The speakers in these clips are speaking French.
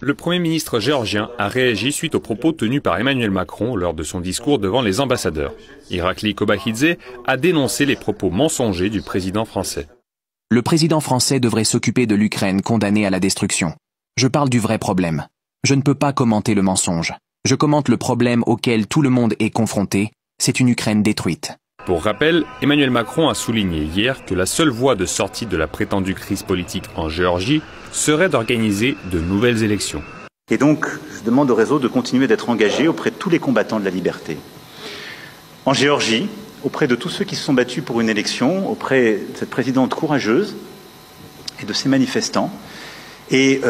Le Premier ministre géorgien a réagi suite aux propos tenus par Emmanuel Macron lors de son discours devant les ambassadeurs. Irakli Kobakidze a dénoncé les propos mensongers du président français. Le président français devrait s'occuper de l'Ukraine condamnée à la destruction. Je parle du vrai problème. Je ne peux pas commenter le mensonge. Je commente le problème auquel tout le monde est confronté. C'est une Ukraine détruite. Pour rappel, Emmanuel Macron a souligné hier que la seule voie de sortie de la prétendue crise politique en Géorgie serait d'organiser de nouvelles élections. Et donc, je demande au réseau de continuer d'être engagé auprès de tous les combattants de la liberté. En Géorgie, auprès de tous ceux qui se sont battus pour une élection, auprès de cette présidente courageuse et de ses manifestants, et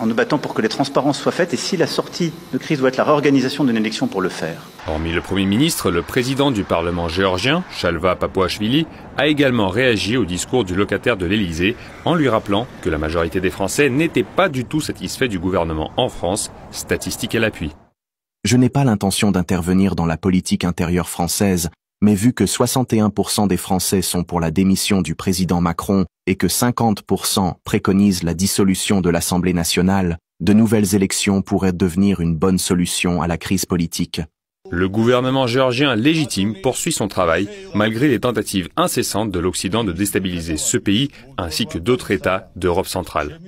en nous battant pour que les transparences soient faites, et si la sortie de crise doit être la réorganisation d'une élection pour le faire. Hormis le Premier ministre, le président du Parlement géorgien, Shalva Papuashvili, a également réagi au discours du locataire de l'Élysée en lui rappelant que la majorité des Français n'étaient pas du tout satisfaits du gouvernement en France, statistique à l'appui. Je n'ai pas l'intention d'intervenir dans la politique intérieure française, mais vu que 61% des Français sont pour la démission du président Macron et que 50% préconisent la dissolution de l'Assemblée nationale, de nouvelles élections pourraient devenir une bonne solution à la crise politique. Le gouvernement géorgien légitime poursuit son travail malgré les tentatives incessantes de l'Occident de déstabiliser ce pays ainsi que d'autres États d'Europe centrale.